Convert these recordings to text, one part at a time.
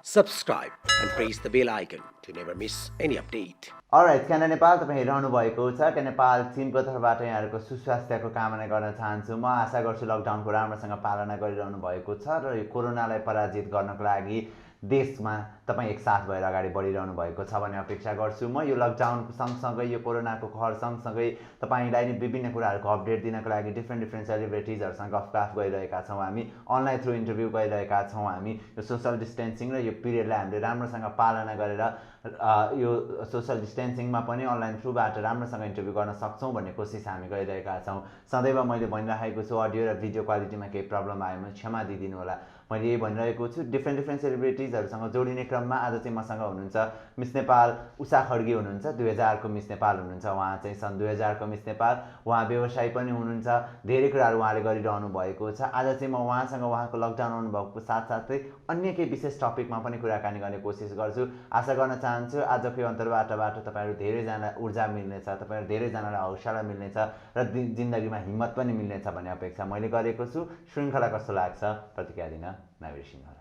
subscribe and press the bell icon to never miss any update. All right Canada Nepal तपाईँ हेरिरहनु भएको छ। Canada Nepal टिमको तर्फबाट यहाँहरूको सुस्वास्थ्यको कामना गर्न चाहन्छु। म आशा गर्छु लकडाउनको राम्रोसँग पालना गरिरहनु भएको छ र यो कोरोनालाई पराजित गर्नको लागि देशमा तपाईँ एकसाथ भएर अगाडि बढिरहनु भएको छ भन्ने अपेक्षा गर्छु। म यो लकडाउनको सँगसँगै यो कोरोनाको कहर सँगसँगै तपाईँलाई नै विभिन्न कुराहरूको अपडेट दिनको लागि डिफ्रेन्ट सेलिब्रिटिजहरूसँग गफगाफ गरिरहेका छौँ। हामी अनलाइन थ्रु इन्टरभ्यू गरिरहेका छौँ। हामी यो सोसल डिस्टेन्सिङ र यो पिरियडलाई हामीले राम्रोसँग पालना गरेर यो सोसल डिस्टेन्सिङमा पनि अनलाइन थ्रुबाट राम्रोसँग इन्टरभ्यू गर्न सक्छौँ भन्ने कोसिस हामी गरिरहेका छौँ। सदैव मैले भनिरहेको छु अडियो र भिडियो क्वालिटीमा केही प्रब्लम आयो भने क्षमा दिइदिनु होला। मैले यही भनिरहेको छु। डिफ्रेन्ट सेलिब्रिटिजहरूसँग जोडिने क्रममा आज चाहिँ मसँग हुनुहुन्छ मिस नेपाल उषा खड्गी हुनुहुन्छ। 2000 को मिस नेपाल हुनुहुन्छ। उहाँ चाहिँ सन् 2000 को मिस नेपाल। उहाँ व्यवसायी पनि हुनुहुन्छ। धेरै कुराहरू उहाँले गरिरहनु भएको छ। आज चाहिँ म उहाँसँग उहाँको लकडाउन अनुभवको साथसाथै अन्य केही विशेष टपिकमा पनि कुराकानी गर्ने कोसिस गर्छु। आशा गर्न चाहन्छु आजको यो अन्तर्वार्ताबाट तपाईँहरू धेरैजना ऊर्जा मिल्नेछ, तपाईँहरू धेरैजनालाई हौसला मिल्नेछ र जिन्दगीमा हिम्मत पनि मिल्नेछ भन्ने अपेक्षा मैले गरेको छु। श्रृङ्खला कस्तो लाग्छ प्रतिक्रिया दिन नबिर्सिनु होला।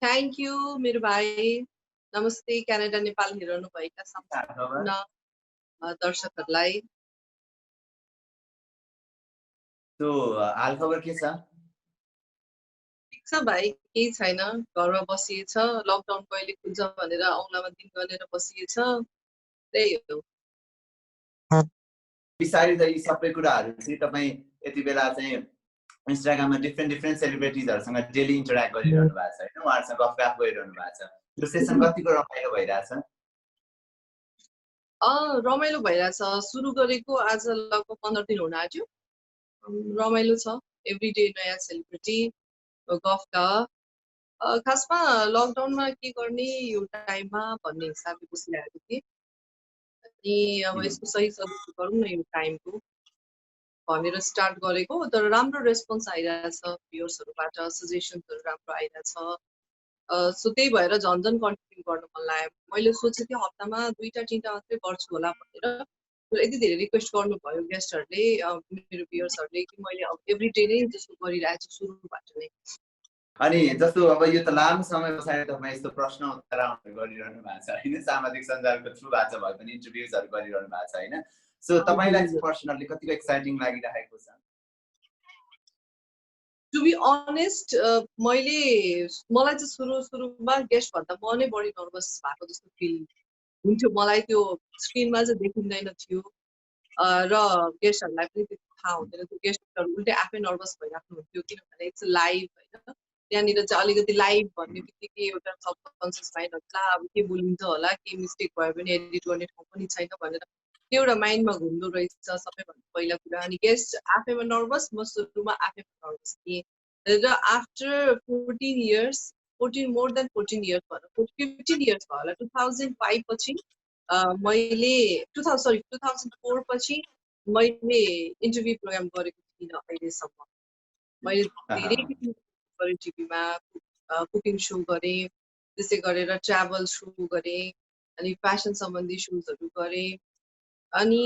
थ्याङ्क यू मेरो भाइ। नमस्ते क्यानाडा नेपाल हेरिरहनु भएका सम्पूर्ण दर्शकहरूलाई। हाल खबर के छ? ठिक छ भाइ, केही छैन, घरमा बसिएछ। लकडाउन कहिले खुल्छ भनेर औँलामा दिन गरेर बसिएछ। त्यही हो। पछाडि त यी सबै कुराहरू चाहिँ तपाईँ यति बेला चाहिँ इन्स्टाग्राममा डिफ्रेन्ट सेलिब्रिटिजहरूसँग डेली इन्टरेक्ट गरिरहनु भएको छ होइन, उहाँहरूसँग गफगाफ गरिरहनु भएको छ। त्यो सेसन कतिको रमाइलो भइरहेछ? रमाइलो भइरहेछ। सुरु गरेको आज लगभग 15 दिन हुन आँट्यो। रमाइलो छ। एभ्रिडे नयाँ सेलिब्रिटी गफगाफ। खासमा लकडाउनमा के गर्ने यो टाइममा भन्ने हिसाबले बसिरहेको थिएँ। अनि अब यसको सही सदुपयोग गरौँ न यो टाइमको भनेर स्टार्ट गरेको। तर राम्रो रेस्पोन्स आइरहेछ भ्युअर्सहरूबाट, सजेसन्सहरू राम्रो आइरहेछ। सो त्यही भएर झन् कन्टिन्यू गर्न मन लाग्यो। मैले सोचेको थिएँ हप्तामा 2-3टा मात्रै गर्छु होला भनेर। यति धेरै रिक्वेस्ट गर्नुभयो गेस्टहरूले, मेरो भ्युअर्सहरूले कि मैले अब एभ्रिडे नै जस्तो गरिरहेको छु सुरुबाट नै। अनि जस्तो अब यो त लामो समय पछाडि तपाईँ यस्तो प्रश्न उत्तर गरिरहनु भएको छ होइन, सामाजिक सञ्जालको थ्रुबाट भए पनि इन्टरभ्युजहरू गरिरहनु भएको छ होइन। सो तपाईँलाई चाहिँ पर्सनली कतिको एक्साइटिङ लागिरहेको छ? टु बी अनेस्ट मलाई चाहिँ सुरुमा गेस्ट भन्दा म नै बढी नर्भस भएको जस्तो फिल हुन्थ्यो। मलाई त्यो स्क्रिनमा चाहिँ देखिँदैन थियो र गेस्टहरूलाई पनि त्यति थाहा हुँदैन थियो। गेस्टहरू उल्टै आफै नर्भस भइराख्नु हुन्थ्यो किनभने इट्स लाइभ होइन। त्यहाँनिर चाहिँ अलिकति लाइभ भन्ने बित्तिकै एउटा सबकन्सियस माइन्ड हुन्छ, ला अब के बोलिन्छ होला, के मिस्टेक भयो भने एडिट गर्ने ठाउँ पनि छैन भनेर त्यो एउटा माइन्डमा घुम्दो रहेछ सबैभन्दा पहिला कुरा। अनि गेस्ट आफैमा नर्भस, म सुरुमा आफैमा नर्भस थिएँ। र after 14 years, 14 more than 14 years भनौँ, 15 इयर्स भयो होला, 2005 पछि मैले 2004 पछि मैले इन्टरभ्यू प्रोग्राम गरेको थिइनँ अहिलेसम्म। मैले धेरै गरेँ टिभीमा, कुकिङ सो गरेँ, त्यसै गरेर ट्राभल सो गरेँ, अनि फेसन सम्बन्धी सोजहरू गरेँ। अनि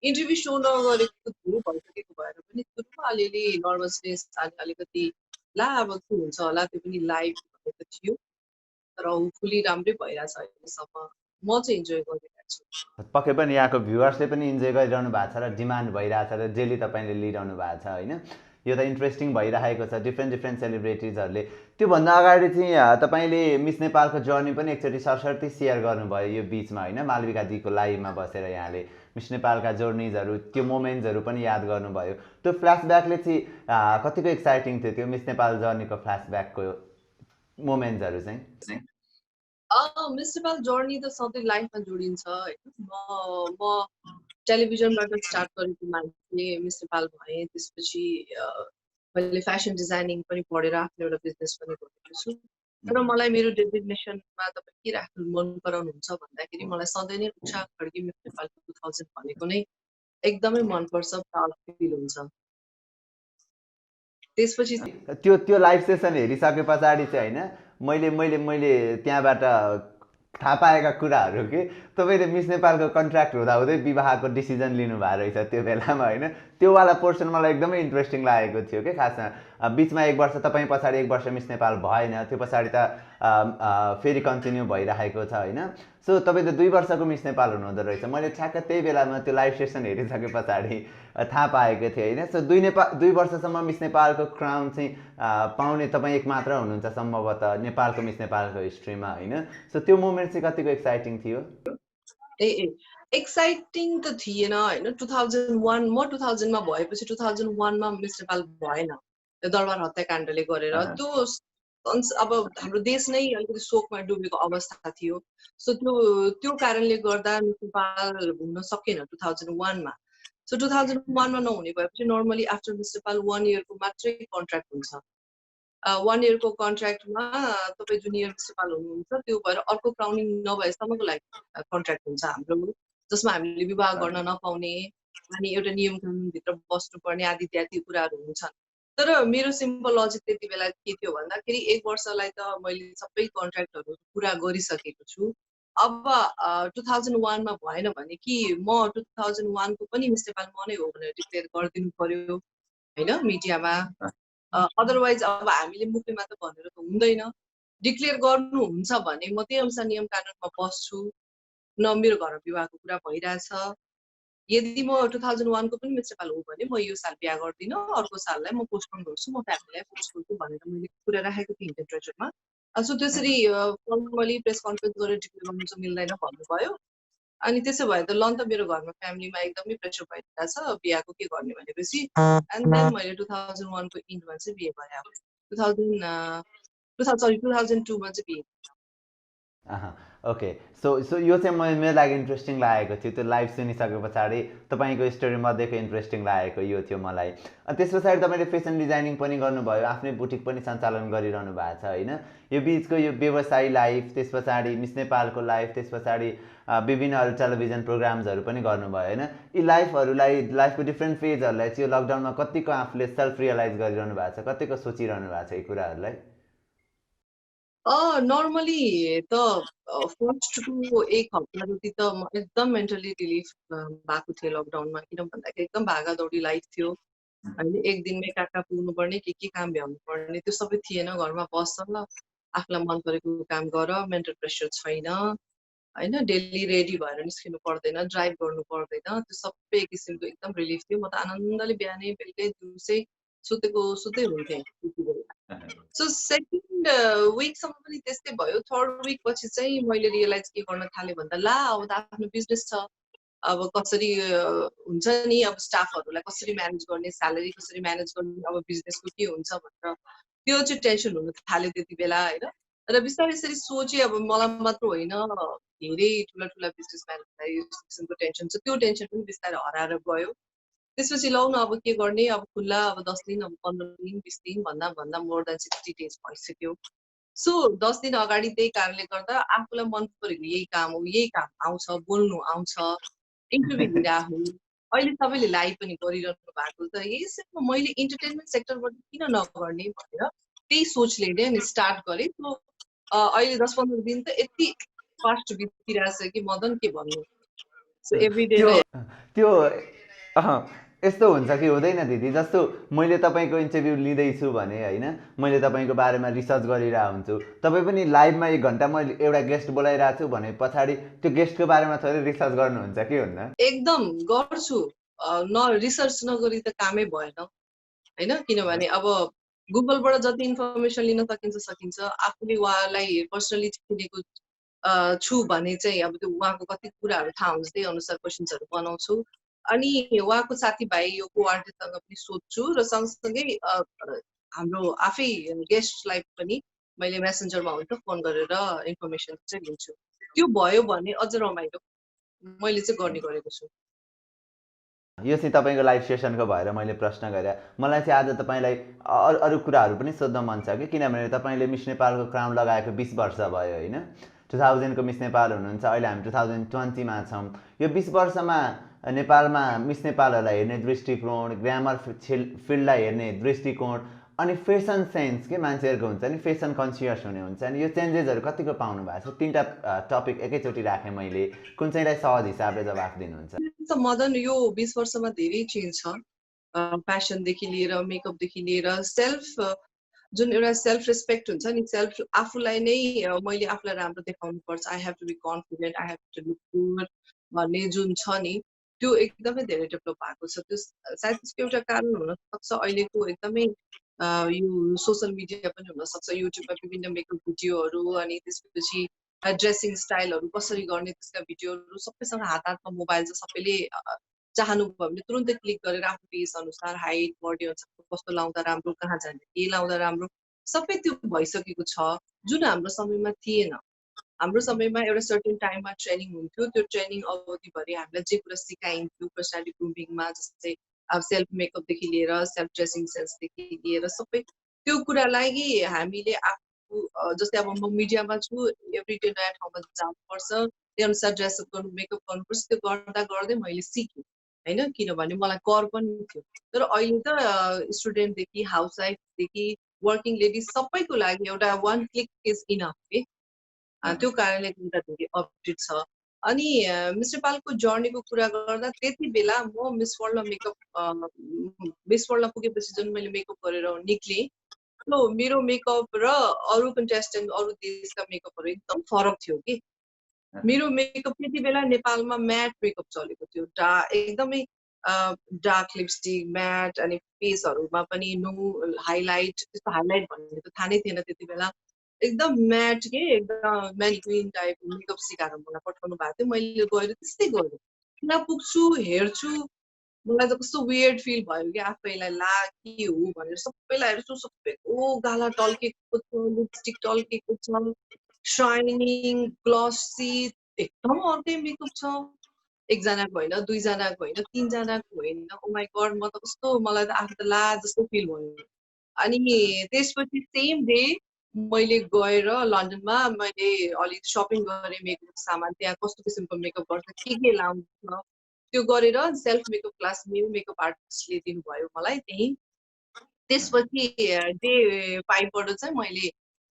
इन्टरभ्यू सो नगरेको धेरै भइसकेको भएर पनि सुरुमा अलिअलि नर्भसनेस अलिकति ला अब के हुन्छ होला, त्यो पनि लाइभ भनेको थियो। तर होपफुली राम्रै भइरहेछ अहिलेसम्म। म चाहिँ इन्जोय गरिरहेको छु। पक्कै पनि यहाँको भ्युअर्सले पनि इन्जोय गरिरहनु भएको छ र डिमान्ड भइरहेछ र डेली तपाईँले लिइरहनु भएको छ होइन। यो त इन्ट्रेस्टिङ भइरहेको छ। डिफ्रेन्ट सेलिब्रिटिजहरूले त्योभन्दा अगाडि चाहिँ तपाईँले मिस नेपालको जर्नी पनि एकचोटि सरसर्ती सेयर गर्नुभयो यो बिचमा होइन, मालविका दिदीको लाइभमा बसेर यहाँले मिस नेपालका जर्नीजहरू, त्यो मोमेन्ट्सहरू पनि याद गर्नुभयो। त्यो फ्ल्यासब्याकले चाहिँ कतिको एक्साइटिङ थियो त्यो मिस नेपाल जर्नीको फ्ल्यासब्याकको मोमेन्ट्सहरू चाहिँ? मिस नेपाल जर्नी त सधैँ लाइफमा जोडिन्छ होइन। म टेलिभिजनबाट स्टार्ट गरेको मान्छे, मिस नेपाल भएँ। त्यसपछि मैले फेसन डिजाइनिङ पनि पढेर आफ्नो एउटा बिजनेस पनि गरेको छु। तर मलाई मेरो डेजिग्नेसनमा तपाईँ के राख्नु मन पराउनुहुन्छ भन्दाखेरि मलाई सधैँ नै उषा खड्गी मिस नेपाल 2000 भनेको नै एकदमै मनपर्छ, प्राउड फिल हुन्छ। त्यसपछि त्यो लाइभ सेसन हेरिसके पछाडि चाहिँ होइन मैले त्यहाँबाट थाहा पाएका कुराहरू कि तपाईँले मिस नेपालको कन्ट्र्याक्ट हुँदाहुँदै विवाहको डिसिजन लिनुभएको रहेछ त्यो बेलामा होइन त्योवाला पोर्सन मलाई एकदमै इन्ट्रेस्टिङ लागेको थियो कि खासमा बिचमा 1 वर्ष तपाईँ पछाडि 1 वर्ष मिस नेपाल भएन त्यो पछाडि त फेरि कन्टिन्यू भइरहेको छ होइन सो तपाईँ त 2 वर्षको मिस नेपाल हुनुहुँदो रहेछ मैले ठ्याक्क त्यही बेलामा त्यो लाइभ सेसन हेरिसके पछाडि थाहा पाएको थिएँ होइन सो 2 वर्षसम्म मिस नेपालको क्राउन चाहिँ पाउने तपाईँ एक मात्र हुनुहुन्छ सम्भवतः नेपालको मिस नेपालको हिस्ट्रीमा होइन सो त्यो मोमेन्ट चाहिँ कतिको एक्साइटिङ थियो एक्साइटिङ त थिएन होइन 2001 म 2000 मा भएपछि 2001 मा मिस नेपाल भएन दरबार हत्याकाण्डले गरेर त्यो अब हाम्रो देश नै अलिकति शोकमा डुबेको अवस्था थियो सो त्यो कारणले गर्दा मिस नेपाल हुन सकेन 2001 मा सो 2001 मा नहुने भएपछि नर्मली आफ्टर मिस नेपाल 1 इयरको मात्रै कन्ट्र्याक्ट हुन्छ 1 इयरको कन्ट्र्याक्टमा तपाईँ जुनियर मिस नेपाल हुनुहुन्छ त्यो भएर अर्को क्राउनिङ नभएसम्मको लागि कन्ट्र्याक्ट हुन्छ हाम्रो जसमा हामीले विवाह गर्न नपाउने अनि एउटा नियम कानुनभित्र बस्नुपर्ने आदि इत्यादि कुराहरू हुन्छन् तर मेरो सिम्पल लजिक त्यति बेला के थियो भन्दाखेरि 1 वर्षलाई त मैले सबै कन्ट्र्याक्टहरू पुरा गरिसकेको छु अब 2001 मा भएन भने कि म 2001 को पनि मिस नेपाल म नै हो भनेर डिक्लेयर गरिदिनु पर्यो होइन मिडियामा अदरवाइज अब हामीले मुखले मात्र भनेर त हुँदैन डिक्लेयर गर्नुहुन्छ भने म त्यही अनुसार नियम कानुनमा बस्छु न मेरो घरमा विवाहको कुरा भइरहेछ यदि म 2001 को पनि मिस नेपाल हो भने म यो साल बिहा गर्दिनँ अर्को साललाई म पोस्टपोन गर्छु म फ्यामिलीलाई फोर्स गर्छु भनेर मैले कुरा राखेको थिएँ इन्टरप्रेटरमा सो त्यसरी फर्मली प्रेस कन्फरेन्स गरेर डिक्लेयर गर्नु चाहिँ मिल्दैन भन्नुभयो अनि त्यसो भए त लन त मेरो घरमा फ्यामिलीमा एकदमै प्रेसर भइरहेछ बिहाको के गर्ने भनेपछि एन्ड देन मैले 2001 को इन्डमा चाहिँ बिहे गरेँ अब 2002 मा चाहिँ बिहे ओके सो यो चाहिँ मेरो लागि इन्ट्रेस्टिङ लागेको थियो त्यो लाइभ सुनिसके पछाडि तपाईँको स्टोरी मध्येको इन्ट्रेस्टिङ लागेको यो थियो मलाई अनि त्यस पछाडि तपाईँले फेसन डिजाइनिङ पनि गर्नुभयो आफ्नै बुटिक पनि सञ्चालन गरिरहनु भएको छ होइन यो बिचको यो व्यवसायी लाइफ त्यस पछाडि मिस नेपालको लाइफ त्यस पछाडि विभिन्न अरू टेलिभिजन प्रोग्राम्सहरू पनि गर्नुभयो होइन यी लाइफको डिफ्रेन्ट फेजहरूलाई चाहिँ यो लकडाउनमा कतिको आफूले सेल्फ रियलाइज गरिरहनु भएको छ कतिको सोचिरहनु भएको छ यी कुराहरूलाई नर्मली त फर्स्टको 1 हप्ता जति त म एकदम मेन्टली रिलिफ भएको थिएँ लकडाउनमा किन भन्दाखेरि एकदम भागादौडी लाइफ थियो हामीले एक दिनमै कहाँ पुग्नुपर्ने के काम भ्याउनु पर्ने त्यो सबै थिएन घरमा बस्छ आफूलाई मन परेको काम गर मेन्टल प्रेसर छैन होइन डेली रेडी भएर निस्किनु पर्दैन ड्राइभ गर्नु पर्दैन त्यो सबै एक किसिमको एकदम रिलिफ थियो म त आनन्दले बिहानै बेलुकै दिउँसै सुतै हुन्थेँ त्यति बेला सो सेकेन्ड विकसम्म पनि त्यस्तै भयो थर्ड विक पछि चाहिँ मैले रियलाइज के गर्न थालेँ भन्दा ला अब त आफ्नो बिजनेस छ अब कसरी हुन्छ नि अब स्टाफहरूलाई कसरी म्यानेज गर्ने स्यालेरी कसरी म्यानेज गर्ने अब बिजनेसको के हुन्छ भनेर त्यो चाहिँ टेन्सन हुन थाल्यो त्यति बेला होइन र बिस्तारै यसरी सोचेँ अब मलाई मात्र होइन धेरै ठुला बिजनेसम्यानहरूलाई यो किसिमको टेन्सन छ त्यो टेन्सन पनि बिस्तारै हराएर गयो त्यसपछि लौ न अब के गर्ने अब खुल्ला अब 10 दिन अब 15 दिन 20 दिन भन्दा मोर देन 60 डेज भइसक्यो सो 10 दिन अगाडि त्यही कारणले गर्दा आफूलाई मन परेको यही काम आउँछ बोल्नु आउँछ इन्टरभ्यू लिइराखौँ अहिले सबैले लाइभ पनि गरिरहनु भएको त यसमा मैले इन्टरटेनमेन्ट सेक्टरबाट किन नगर्ने भनेर त्यही सोचले नै स्टार्ट गरेँ सो अहिले 10-15 दिन त यति फास्ट बितिरहेछ कि मदन के भन्नु सो एभ्री डे त्यो यस्तो हुन्छ कि हुँदैन दिदी जस्तो मैले तपाईँको इन्टरभ्यू लिँदैछु भने होइन मैले तपाईँको बारेमा रिसर्च गरिरहेको हुन्छु तपाईँ पनि लाइभमा 1 घन्टा मैले एउटा गेस्ट बोलाइरहेको छु भने पछाडि त्यो गेस्टको बारेमा थोरै रिसर्च गर्नुहुन्छ कि हुन्न एकदम गर्छु न रिसर्च नगरी त कामै भएन होइन किनभने अब गुगलबाट जति इन्फर्मेसन लिन सकिन्छ आफूले उहाँलाई पर्सनली चिनेको छु भने चाहिँ अब त्यो उहाँको कति कुराहरू थाहा हुन्छ त्यही अनुसार क्वेसन्सहरू बनाउँछु अनि उहाँको साथीभाइ यो कोआर्डिनेटसँग पनि सोध्छु र सँगसँगै हाम्रो आफै गेस्टलाई पनि मैले मेसेन्जरमा हुन्छ फोन गरेर इन्फर्मेसन चाहिँ लिन्छु त्यो भयो भने अझ रमाइलो मैले चाहिँ गर्ने गरेको छु यो चाहिँ तपाईँको लाइभ सेसनको भएर मैले प्रश्न गरेँ मलाई चाहिँ आज तपाईँलाई अरू कुराहरू पनि सोध्न मन छ कि किनभने तपाईँले मिस नेपालको क्राउन लगाएको 20 वर्ष भयो होइन 2000 को मिस नेपाल हुनुहुन्छ अहिले हामी 2020 मा छौँ यो 20 वर्षमा नेपालमा मिस नेपालहरूलाई हेर्ने दृष्टिकोण ग्रामर फिल्डलाई हेर्ने दृष्टिकोण अनि फेसन सेन्स के मान्छेहरूको हुन्छ नि फेसन कन्सियस हुने हुन्छ नि यो चेन्जेसहरू कतिको पाउनु भएको छ तीनटा टपिक एकैचोटि राखेँ मैले कुन चाहिँलाई सहज हिसाबले जवाफ दिनुहुन्छ मदन यो 20 वर्षमा धेरै चेन्ज छ फ्यासनदेखि लिएर मेकअपदेखि लिएर सेल्फ जुन एउटा सेल्फ रेस्पेक्ट हुन्छ नि सेल्फ आफूलाई नै मैले आफूलाई राम्रो देखाउनु पर्छ I have to be confident I have to look good भन्ने जुन छ नि त्यो एकदमै धेरै डेभलप भएको छ त्यो सायद त्यसको एउटा कारण हुनसक्छ अहिलेको एकदमै यो सोसियल मिडिया पनि हुनसक्छ युट्युबमा विभिन्न मेकअप भिडियोहरू अनि त्यसपछि ड्रेसिङ स्टाइलहरू कसरी गर्ने त्यसका भिडियोहरू सबैसँग हात हातमा मोबाइल छ सबैले चाहनुभयो भने तुरुन्तै क्लिक गरेर आफ्नो फेस अनुसार हाइट बडी अनुसार कस्तो लाउँदा राम्रो कहाँ जाने के लाउँदा राम्रो सबै त्यो भइसकेको छ जुन हाम्रो समयमा थिएन हाम्रो समयमा एउटा सर्टेन टाइममा ट्रेनिङ हुन्थ्यो त्यो ट्रेनिङ अवधिभरि हामीलाई जे कुरा सिकाइन्थ्यो पर्सनालिटी ग्रुमिङमा जस्तै अब सेल्फ मेकअपदेखि लिएर सेल्फ ड्रेसिङ सेन्सदेखि लिएर सबै त्यो कुरालाई हामीले आफू जस्तै अब म मिडियामा छु एभ्रिडे नयाँ ठाउँमा जानुपर्छ त्यही अनुसार ड्रेसअप गर्नु मेकअप गर्नुपर्छ त्यो गर्दा गर्दै मैले सिकेँ होइन किनभने मलाई कर पनि थियो तर अहिले त स्टुडेन्टदेखि हाउसवाइफदेखि वर्किङ लेडिज सबैको लागि एउटा वान क्लिक इज इनफ के त्यो कारणले गर्दा धेरै अपडेट छ अनि मिस नेपालको जर्नीको कुरा गर्दा त्यति बेला म मिस वर्ल्डमा मिस वर्ल्डमा पुगेपछि जुन मैले मेकअप गरेर निक्लेँ मेरो मेकअप र अरू कन्टेस्टेन्ट अरू देशका मेकअपहरू एकदम फरक थियो कि मेरो मेकअप त्यति बेला नेपालमा म्याट मेकअप चलेको थियो एकदमै डार्क लिपस्टिक म्याट अनि फेसहरूमा पनि नो हाइलाइट त्यस्तो हाइलाइट भन्ने त थाहा नै थिएन त्यति बेला एकदम म्याट के एकदम म्यानिक्विन टाइपको मेकअप सिकाएर मलाई पठाउनु भएको थियो मैले गएर त्यस्तै गरेँ किन पुग्छु हेर्छु मलाई त कस्तो वियर्ड फिल भयो कि आफैलाई ला के हो भनेर सबैलाई हेर्छु सबैको गाला टल्केको छ लिपस्टिक टल्केको छ शाइनिङ ग्लसी एकदम अर्कै मेकअप छ एकजनाको होइन दुईजनाको होइन तीनजनाको होइन ओ माई गड म त कस्तो मलाई त आफू त ला जस्तो फिल भयो अनि त्यसपछि सेम डे मैले गएर लन्डनमा मैले अलिक सपिङ गरेँ मेकअप सामान त्यहाँ कस्तो किसिमको मेकअप गर्छ के लाउँछ त्यो गरेर सेल्फ मेकअप क्लास मेरो मेकअप आर्टिस्टले दिनुभयो मलाई त्यही त्यसपछि डे 5 बाट चाहिँ मैले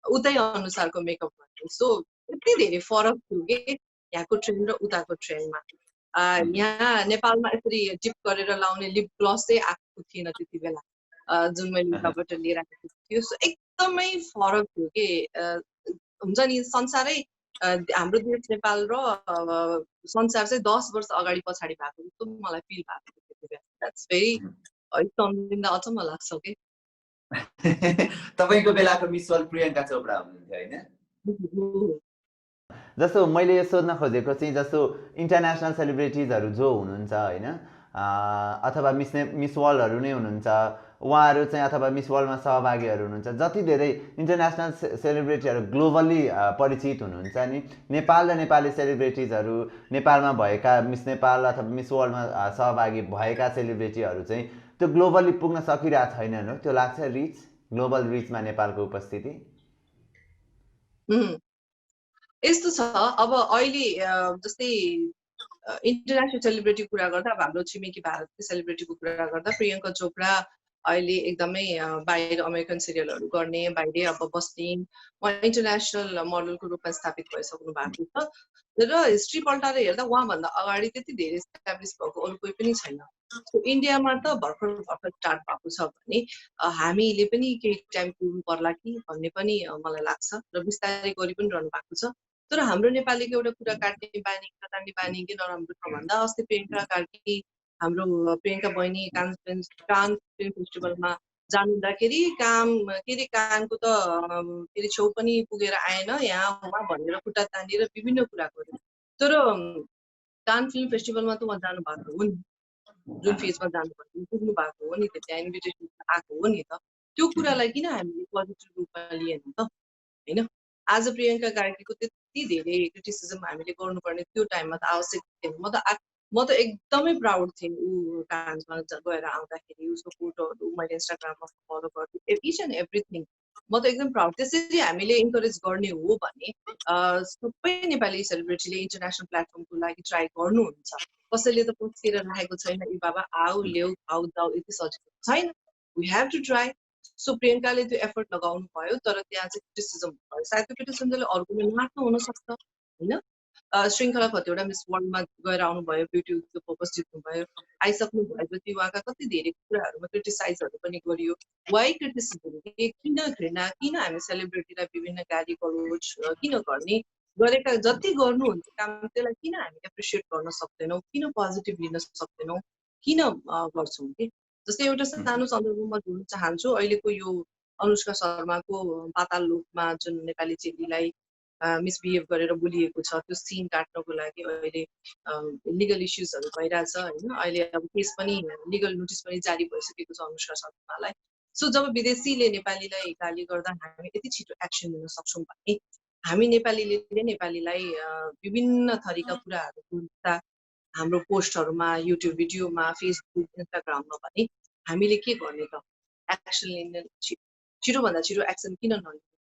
उतै अनुसारको मेकअप गर्छु सो यति धेरै फरक थियो कि यहाँको ट्रेन्ड र उताको ट्रेन्डमा यहाँ नेपालमा यसरी टिप गरेर लाउने लिप ग्लस चाहिँ आएको थिएन त्यति बेला जुन मैले उताबाट लिएर आएको थियो सो एकदमै फरक थियो कि हुन्छ नि संसारै हाम्रो देश नेपाल र संसार चाहिँ 10 वर्ष अगाडि पछाडि भएको जस्तो मलाई फिल भएको थियो त्यति बेला द्याट्स भेरी सम्झिँदा अचम्म लाग्छ कि तपाईको बेलाको मिस वर्ल्ड प्रियङ्का चोपडा हुनुहुन्थ्यो हैन जस्तो मैले यो सोध्न खोजेको चाहिँ जस्तो इन्टरनेसनल सेलिब्रिटिजहरू जो हुनुहुन्छ होइन अथवा मिस वर्ल्डहरू नै हुनुहुन्छ उहाँहरू चाहिँ अथवा मिस वर्ल्डमा सहभागीहरू हुनुहुन्छ जति धेरै इन्टरनेसनल सेलिब्रिटीहरू ग्लोबली परिचित हुनुहुन्छ नि नेपाल र नेपाली सेलिब्रिटिजहरू नेपालमा भएका मिस नेपाल अथवा मिस वर्ल्डमा सहभागी भएका सेलिब्रिटीहरू चाहिँ त्यो ग्लोबली पुग्न सकिरहेको छैनन् हो त्यो लाग्छ रिच ग्लोबल रिचमा नेपालको उपस्थिति यस्तो छ अब अहिले जस्तै इन्टरनेसनल सेलिब्रिटी कुरा गर्दा अब हाम्रो छिमेकी भारतको सेलिब्रिटीको कुरा गर्दा प्रियङ्का चोपडा अहिले एकदमै बाहिर अमेरिकन सिरियलहरू गर्ने बाहिर अब बस्ने इन्टरनेसनल मोडलको रूपमा स्थापित भइसक्नु भएको छ र हिस्ट्री पल्टाएर हेर्दा उहाँभन्दा अगाडि त्यति धेरै इस्टाब्लिस भएको अरू कोही पनि छैन सो इन्डियामा त भर्खर भर्खर स्टार्ट भएको छ भने हामीले पनि केही टाइम पुग्नु पर्ला कि भन्ने पनि मलाई लाग्छ र बिस्तारै गरी पनि रहनु भएको छ तर हाम्रो नेपालीको एउटा कुरा काट्ने बानी के नराम्रो छ भन्दा अस्ति प्रियङ्का कार्की हाम्रो प्रियङ्का बहिनी कान फिल्म फेस्टिभलमा जानुहुँदाखेरि के अरे कानको त के अरे छेउ पनि पुगेर आएन यहाँ उहाँ भनेर खुट्टा तानेर विभिन्न कुरा गर्यो तर कान फिल्म फेस्टिभलमा त उहाँ जानु भएको हो नि जुन फेजमा जानु पुग्नु भएको हो नि त्यहाँ इन्भिटेसन आएको हो नि त त्यो कुरालाई किन हामीले पोजिटिभ रूपमा लिएन त होइन आज प्रियङ्का कार्कीको त्यति धेरै क्रिटिसिजम हामीले गर्नुपर्ने त्यो टाइममा त आवश्यक थिएन म त एकदमै प्राउड थिएँ ऊ कान्समा गएर आउँदाखेरि उसको फोटोहरू मैले इन्स्टाग्राममा फलो गर्थेँ इच एन्ड एभ्रिथिङ म त एकदम प्राउड त्यसरी हामीले इन्करेज गर्ने हो भने सबै नेपाली सेलिब्रिटीले इन्टरनेसनल प्लेटफर्मको लागि ट्राई गर्नुहुन्छ कसैले त पस्किएर राखेको छैन ए बाबा आऊ ल्याऊ खाऊ जाऊ यति सजिलो छैन we have to try so प्रियङ्काले त्यो एफर्ट लगाउनु भयो तर त्यहाँ चाहिँ क्रिटिसिजम भयो सायद त्यो क्रिटिसिजम चाहिँ अरूले नराख्नु हुनसक्छ होइन श्रृङ्खला कतिवटा मिस वर्ल्डमा गएर आउनुभयो ब्युटी विथ द पर्पस जित्नुभयो आइसक्नु भएपछि उहाँका कति धेरै कुराहरूमा क्रिटिसाइजहरू पनि गरियो वाइ क्रिटिसिजम किन घृणा किन हामी सेलिब्रिटीलाई विभिन्न गाली गलोच किन गर्ने गरेका जति गर्नुहुन्छ काम त्यसलाई किन हामी एप्रिसिएट गर्न सक्दैनौँ किन पोजिटिभ लिन सक्दैनौँ किन गर्छौँ कि जस्तै एउटा सानो सन्दर्भमा जोड्न चाहन्छु अहिलेको यो अनुष्का शर्माको पाताल लोकमा जुन नेपाली चेलीलाई मिसबिहेभ गरेर बोलिएको छ त्यो सिन काट्नको लागि अहिले लिगल इस्युजहरू भइरहेछ होइन अहिले अब केस पनि लिगल नोटिस पनि जारी भइसकेको छ अनुष्का शर्मालाई सो जब विदेशीले नेपालीलाई गाली गर्दा हामी यति छिटो एक्सन लिन सक्छौँ भने हामी नेपालीले नेपालीलाई विभिन्न थरीका कुराहरू बोल्दा हाम्रो पोस्टहरूमा युट्युब भिडियोमा फेसबुक इन्स्टाग्राममा भने हामीले के गर्ने त एक्सन लिने छिटोभन्दा छिटो एक्सन किन नलिने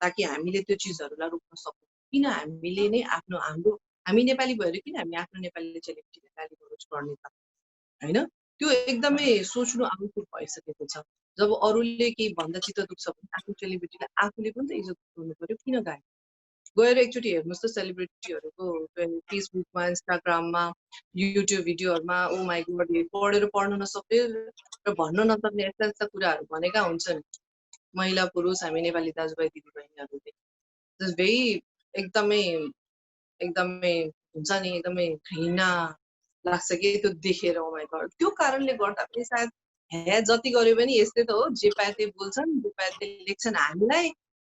ताकि हामीले त्यो चिजहरूलाई रोक्न सकौँ किन हामीले नै आफ्नो हाम्रो हामी नेपाली भएर किन हामी आफ्नो नेपाली सेलिब्रिटीलाई गाली गलोच गर्ने त होइन त्यो एकदमै सोच्नु आवश्यक भइसकेको छ जब अरूले केही भन्दा चित्त दुख्छ भने आफ्नो सेलिब्रिटीलाई आफूले पनि त इज्जत गर्नु पर्यो किन गाली गएर एकचोटि हेर्नुहोस् त सेलिब्रिटीहरूको फेसबुकमा इन्स्टाग्राममा युट्युब भिडियोहरूमा ओ माई गॉड पढेर पढ्न नसक्ने र भन्न नसक्ने यस्ता यस्ता कुराहरू भनेका हुन्छन् महिला पुरुष हामी नेपाली दाजुभाइ दिदीबहिनीहरूले भेरी एकदमै एकदमै हुन्छ नि एकदमै घृणा लाग्छ कि त्यो देखेर ओ माई गॉड त्यो कारणले गर्दा पनि सायद हे जति गर्यो पनि यस्तै त हो जे पाए त्यही बोल्छन् जे पाए त्यही लेख्छन् हामीलाई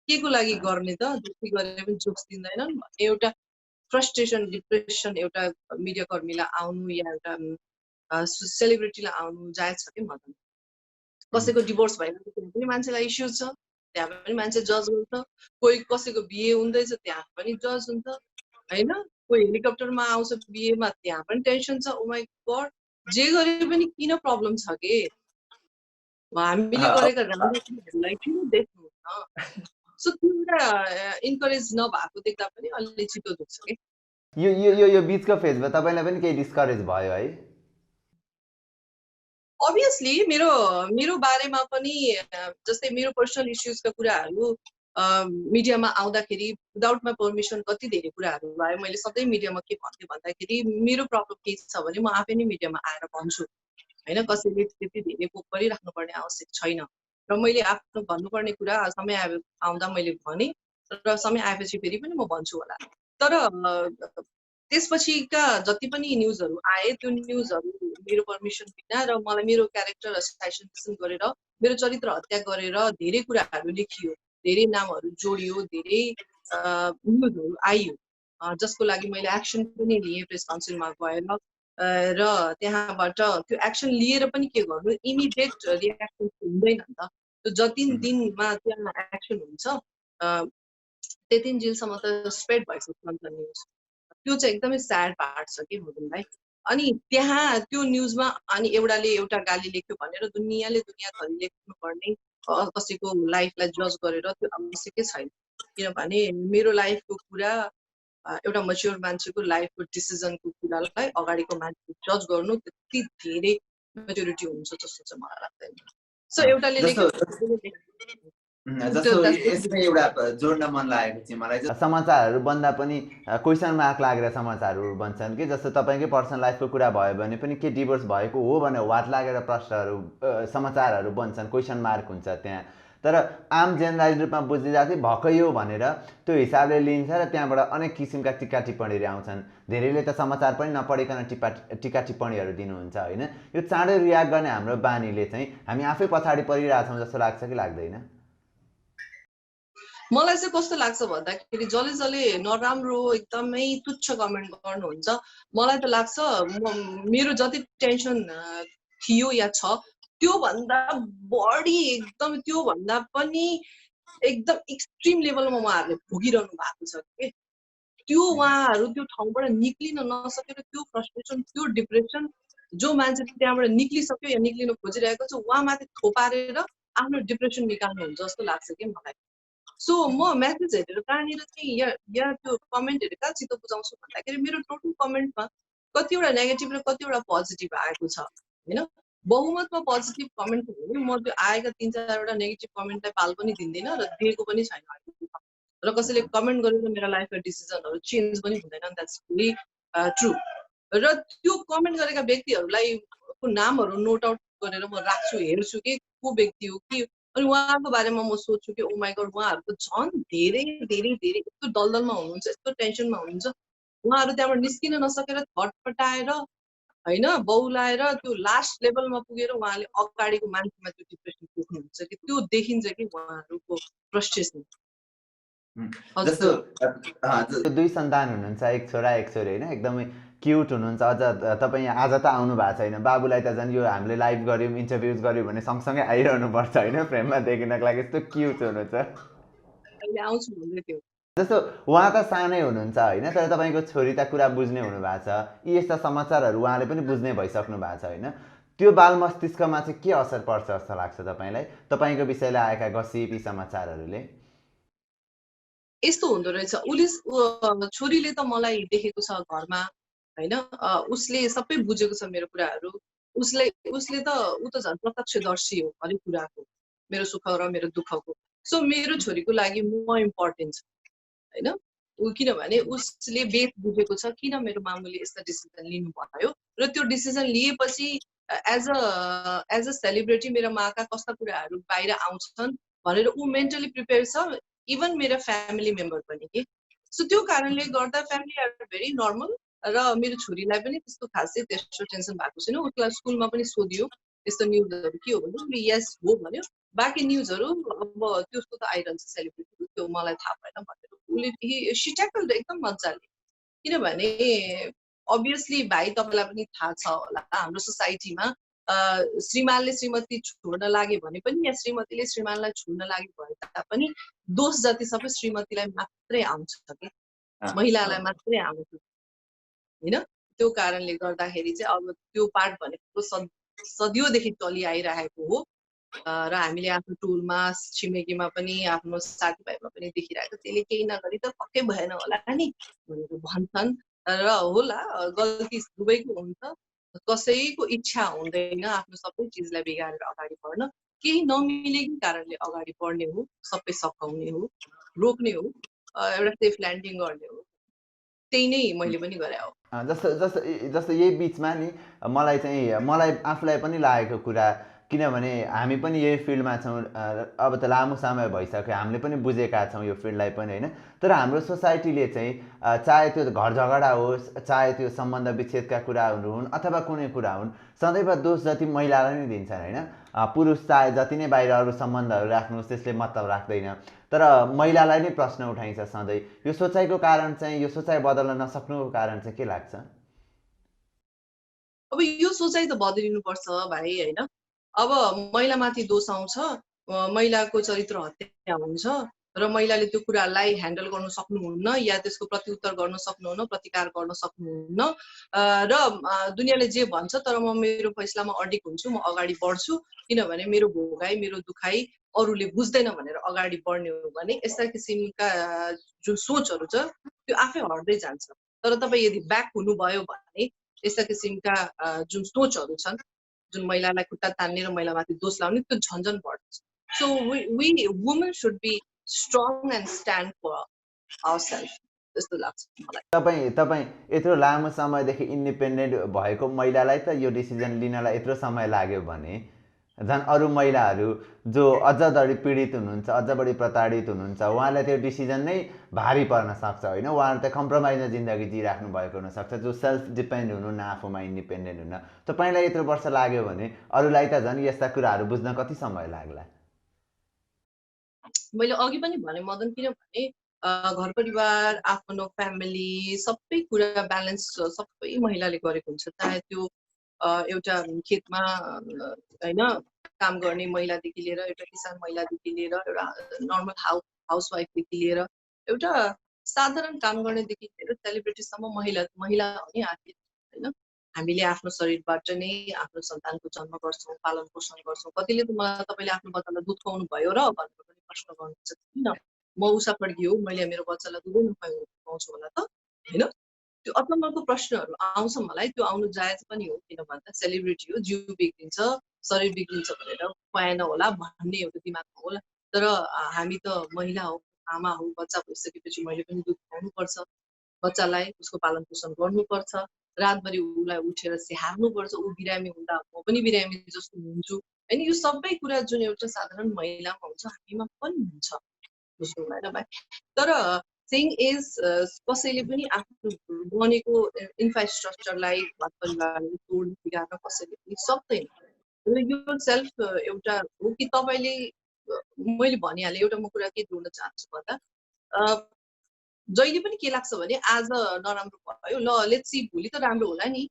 के को लागि गर्ने त जति गरे पनि जोक्स दिँदैनन् भन्ने एउटा फ्रस्ट्रेसन डिप्रेसन एउटा मिडिया कर्मीलाई आउनु या एउटा सेलिब्रिटीलाई आउनु जायज छ कि मदन कसैको डिभोर्स भइरहेको त्यहाँ पनि मान्छेलाई इस्युज छ त्यहाँ पनि मान्छे जज हुन्छ कोही कसैको बिहे हुँदैछ त्यहाँ पनि जज हुन्छ होइन कोही हेलिकप्टरमा आउँछ बिहेमा त्यहाँ पनि टेन्सन छ ओ माई गॉड जे गरे पनि किन प्रब्लम छ के हामीले गरेका राम्रो कुराहरूलाई किन देख्नुहुन्न सो त्यो एउटा इन्करेज नभएको देख्दा पनि अलि छिटो दुख्छ कि यो बिचको फेजमा तपाईँलाई पनि केही डिस्करेज भयो है अभियसली मेरो बारेमा पनि जस्तै मेरो पर्सनल इस्युजका कुराहरू मिडियामा आउँदाखेरि विदाउट माई पर्मिसन कति धेरै कुराहरू भयो मैले सधैँ मिडियामा के भन्थेँ भन्दाखेरि मेरो प्रब्लम के छ भने म आफै नै मिडियामा आएर भन्छु होइन कसैले त्यति धेरै पोक गरिराख्नुपर्ने आवश्यक छैन र मैले आफ्नो भन्नुपर्ने कुरा समय आउँदा मैले भने र समय आएपछि फेरि पनि म भन्छु होला तर त्यसपछिका जति पनि न्युजहरू आए त्यो न्युजहरू मेरो पर्मिसन बिना र मलाई मेरो क्यारेक्टर एसासिनेसन गरेर मेरो चरित्र हत्या गरेर धेरै कुराहरू लेखियो धेरै नामहरू जोडियो धेरै न्युजहरू आइयो जसको लागि मैले एक्सन पनि लिएँ प्रेस काउन्सिलमा गएर र त्यहाँबाट त्यो एक्सन लिएर पनि के गर्नु इमिडिएट रियाक्सन हुँदैन नि त त्यो जति दिनमा त्यहाँ एक्सन हुन्छ त्यति दिनसम्म त स्प्रेड भइसक्छ नि त न्युज त्यो चाहिँ एकदमै स्याड पार्ट छ कि मदन भाइ अनि त्यहाँ त्यो न्युजमा अनि एउटाले एउटा गाली लेख्यो भनेर दुनियाँले दुनियाँभरि लेख्नु पर्ने कसैको लाइफलाई जज गरेर त्यो आवश्यकै छैन किनभने मेरो लाइफको कुरा एउटा मच्योर मान्छेको लाइफको डिसिजनको कुरालाई अगाडिको मान्छे जज गर्नु त्यति धेरै मेच्योरिटी हुन्छ जस्तो चाहिँ मलाई लाग्दैन सो एउटाले जस्तो यसमा एउटा जोड्न मन लागेको चाहिँ मलाई समाचारहरू बन्दा पनि क्वेसन मार्क लागेर समाचारहरू बन्छन् कि जस्तो तपाईँकै पर्सनल लाइफको कुरा भयो भने पनि के डिभोर्स भएको हो भनेर वाट लागेर प्रश्नहरू समाचारहरू बन्छन् क्वेसन मार्क हुन्छ त्यहाँ तर आम जेनरलाइज रूपमा बुझिदिँदा चाहिँ भएकै हो भनेर त्यो हिसाबले लिन्छ र त्यहाँबाट अनेक किसिमका टिका टिप्पणीहरू आउँछन् धेरैले त समाचार पनि नपढिकन टिका टिप्पणीहरू दिनुहुन्छ होइन यो चाँडै रियाक्ट गर्ने हाम्रो बानीले चाहिँ हामी आफै पछाडि परिरहेछौँ जस्तो लाग्छ कि लाग्दैन मलाई चाहिँ कस्तो लाग्छ भन्दाखेरि जसले जसले नराम्रो एकदमै तुच्छ कमेन्ट गर्नुहुन्छ मलाई त लाग्छ मेरो जति टेन्सन थियो या छ त्यो भन्दा बढी एकदम त्यो भन्दा पनि एकदम एक्सट्रिम लेभलमा उहाँहरूले भोगिरहनु भएको छ के त्यो उहाँहरू त्यो ठाउँबाट निक्लिन नसकेर त्यो फ्रस्ट्रेसन त्यो डिप्रेसन जो मान्छे त्यहाँबाट निक्लिसक्यो या निक्लिन खोजिरहेको छ उहाँमाथि थोपारेर आफ्नो डिप्रेसन निकाल्नुहुन्छ जस्तो लाग्छ कि मलाई सो म मेसेज हेरेर कहाँनिर चाहिँ या त्यो कमेन्ट हेरेर कहाँ चित्त बुझाउँछु भन्दाखेरि मेरो टोटल कमेन्टमा कतिवटा नेगेटिभ र कतिवटा पोजिटिभ आएको छ होइन बहुमतमा पोजिटिभ कमेन्ट हो भने म त्यो आएका 3-4वटा नेगेटिभ कमेन्टलाई पाल पनि दिँदिनँ र दिएको पनि छैन र कसैले कमेन्ट गरेर मेरो लाइफका डिसिजनहरू चेन्ज पनि हुँदैन द्याट्स भेरी ट्रु र त्यो कमेन्ट गरेका व्यक्तिहरूलाई को नामहरू नोट आउट गरेर म राख्छु हेर्छु कि को व्यक्ति हो कि अनि उहाँको बारेमा म सोध्छु कि ओ माई गड उहाँहरूको झन् धेरै धेरै धेरै यस्तो दलदलमा हुनुहुन्छ यस्तो टेन्सनमा हुनुहुन्छ उहाँहरू त्यहाँबाट निस्किन नसकेर छटपटाएर होइन बौलाएर त्यो लास्ट लेभलमा पुगेर उहाँले अगाडिको मान्छेमा त्यो डिप्रेसन पुग्नुहुन्छ कि त्यो देखिन्छ कि उहाँहरूको फ्रस्ट्रेसन जस्तो त्यो 2 सन्तान हुनुहुन्छ, एक छोरा एक छोरी होइन, एकदमै क्युट हुनुहुन्छ। अझ तपाईँ आज त आउनु भएको छैन, बाबुलाई त झन् यो हामीले लाइभ गऱ्यौँ इन्टरभ्युज गऱ्यौँ भने सँगसँगै आइरहनुपर्छ होइन फ्रेममा देखिनको लागि, यस्तो क्युट हुनुहुन्छ। अहिले आउँछु भन्दै थियो जस्तो उहाँ त सानै हुनुहुन्छ होइन, तर तपाईँको छोरी त कुरा बुझ्ने हुनुभएको छ, यी यस्ता समाचारहरू उहाँले पनि बुझ्ने भइसक्नु भएको छ होइन। त्यो बाल मस्तिष्कमा चाहिँ के असर पर्छ जस्तो लाग्छ तपाईँलाई, तपाईँको विषयले आएका गसिप यी समाचारहरूले? यस्तो हुँदो रहेछ छोरीले त मलाई देखेको छ घरमा होइन उसले सबै बुझेको छ मेरो कुराहरू उसले त ऊ त झन् प्रत्यक्षदर्शी हो हरेक कुराको मेरो सुख र मेरो दुःखको सो मेरो छोरीको लागि म इम्पोर्टेन्ट छ होइन किनभने उसले बेस बुझेको छ किन मेरो मामुले यस्ता डिसिजन लिनु भयो र त्यो डिसिजन लिएपछि एज अ सेलिब्रिटी मेरो माका कस्ता कुराहरू बाहिर आउँछन् भनेर ऊ मेन्टली प्रिपेयर छ इभन मेरो फ्यामिली मेम्बर पनि के सो त्यो कारणले गर्दा फ्यामिली आर भेरी नर्मल र मेरो छोरीलाई पनि त्यस्तो खासै त्यस्तो टेन्सन भएको छैन उसलाई स्कुलमा पनि सोधियो त्यस्तो न्युजहरू के हो भने यस हो भन्यो बाँकी न्युजहरू अब त्यस्तो त आइरहन्छ सेलिब्रिटीको त्यो मलाई थाहा भएन भनेर उसले सिट्याकल एकदम मजाले किनभने अभियसली भाइ तपाईँलाई पनि थाहा छ होला हाम्रो सोसाइटीमा श्रीमानले श्रीमती छोड्न लागे भने पनि या श्रीमतीले श्रीमानलाई छोड्न लागे भए तापनि दोष जति सबै श्रीमतीलाई मात्रै आउँछ कि महिलालाई मात्रै आउँछ होइन त्यो कारणले गर्दाखेरि चाहिँ अब त्यो पार्ट भनेको सदियोदेखि चलि आइरहेको हो र हामीले आफ्नो टोलमा छिमेकीमा पनि आफ्नो साथीभाइमा पनि देखिरहेको त्यसले केही नगरी त पक्कै भएन होला नि भनेर भन्छन् र होला गल्ती दुवैको हुन्छ कसैको इच्छा हुँदैन आफ्नो सबै चिजलाई बिगारेर अगाडि बढ्न केही नमिलेको कारणले अगाडि बढ्ने हो सबै सकाउने हो रोक्ने हो एउटा सेफ ल्यान्डिङ गर्ने हो त्यही नै मैले पनि गरे हो जस्तो यही बिचमा नि मलाई आफूलाई पनि लागेको कुरा किनभने हामी पनि यही फिल्डमा छौँ अब त लामो समय भइसक्यो हामीले पनि बुझेका छौँ यो फिल्डलाई पनि होइन तर हाम्रो सोसाइटीले चाहिँ चाहे त्यो घर झगडा होस् चाहे त्यो सम्बन्ध विच्छेदका कुराहरू हुन् अथवा कुनै कुरा हुन् सदैव दोष जति महिलालाई नै दिन्छन् होइन पुरुष चाहे जति नै बाहिर अरू सम्बन्धहरू राख्नुहोस् त्यसले मतलब राख्दैन तर महिलालाई नै प्रश्न उठाइन्छ सधैँ यो सोचाइको कारण चाहिँ यो सोचाइ बदल्न नसक्नुको कारण चाहिँ के लाग्छ अब यो सोचाइ त बदलिनुपर्छ भाइ होइन अब महिलामाथि दोष आउँछ महिलाको चरित्र हत्या हुन्छ र महिलाले त्यो कुरालाई ह्यान्डल गर्न सक्नुहुन्न या त्यसको प्रत्युत्तर गर्न सक्नुहुन्न प्रतिकार गर्न सक्नुहुन्न र दुनियाँले जे भन्छ तर म मेरो फैसलामा अडिक हुन्छु म अगाडि बढ्छु किनभने मेरो भोगाई मेरो दुखाइ अरूले बुझ्दैन भनेर अगाडि बढ्ने हो भने यस्ता किसिमका जुन सोचहरू छ त्यो आफै हट्दै जान्छ तर तपाईँ यदि ब्याक हुनुभयो भने यस्ता किसिमका जुन सोचहरू छन् जुन महिलालाई खुट्टा तान्ने र महिलामाथि दोष लाउने त्यो झन्झन बढ्छ so we women should be strong and stand for ourself जस्तो लाग्छ मलाई तपाईँ यत्रो लामो समयदेखि इन्डिपेन्डेन्ट भएको महिलालाई त यो डिसिजन लिनलाई यत्रो समय लाग्यो भने झन् अरू महिलाहरू जो अझ बढी पीडित हुनुहुन्छ अझ बढी प्रताडित हुनुहुन्छ उहाँलाई त्यो डिसिजन नै भारी पर्न सक्छ होइन उहाँहरू त कम्प्रोमाइजमा जिन्दगी जिराख्नु भएको हुनसक्छ जो सेल्फ डिपेन्ड हुनुहुन्न आफूमा इन्डिपेन्डेन्ट हुन्न तपाईँलाई यत्रो वर्ष लाग्यो भने अरूलाई त झन् यस्ता कुराहरू बुझ्न कति समय लाग्ला मैले अघि पनि भने मदन किनभने घर परिवार आफ्नो फ्यामिली सबै कुरा ब्यालेन्स सबै महिलाले गरेको हुन्छ चाहे त्यो एउटा खेतमा होइन काम गर्ने महिलादेखि लिएर एउटा किसान महिलादेखि लिएर एउटा नर्मल हाउसवाइफदेखि लिएर एउटा साधारण काम गर्नेदेखि लिएर सेलिब्रिटीसम्म महिला हो नि आखिर होइन हामीले आफ्नो शरीरबाट नै आफ्नो सन्तानको जन्म गर्छौँ पालन पोषण गर्छौँ कतिले त मलाई तपाईँले आफ्नो बच्चालाई दुध खुवाउनु भयो र भनेर पनि प्रश्न गर्नुहुन्छ किन म उषा पड्की हो मैले मेरो बच्चालाई दुधै नखुवाउनु होला त होइन त्यो अचम्मको प्रश्नहरू आउँछ मलाई, त्यो आउनु जायज पनि हो, किन भन्दा सेलिब्रिटी हो, जिउ बिग्रिन्छ, शरीर बिग्रिन्छ भनेर भएन होला भन्ने एउटा दिमागमा होला। तर हामी त महिला हो, आमा हो, बच्चा भइसकेपछि मैले पनि दुध खुवाउनुपर्छ, बच्चालाई उसको पालन पोषण गर्नुपर्छ, रातभरि उसलाई उठेर स्याहार्नुपर्छ, ऊ बिरामी हुँदा म पनि बिरामी जस्तो हुन्छु होइन। यो सबै कुरा जुन एउटा साधारण महिलामा हुन्छ हामीमा पनि हुन्छ, बुझ्नु भएन भाइ। तर थिङ इज कसैले पनि आफ्नो बनेको इन्फ्रास्ट्रक्चरलाई घर परिवारलाई तोड बिगार्न कसैले पनि सक्दैन। र यो सेल्फ एउटा हो कि तपाईँले मैले भनिहालेँ, एउटा म कुरा के जोड्न चाहन्छु भन्दा जहिले पनि के लाग्छ भने आज नराम्रो भयो, ल लेट्स सी भोलि त राम्रो होला नि,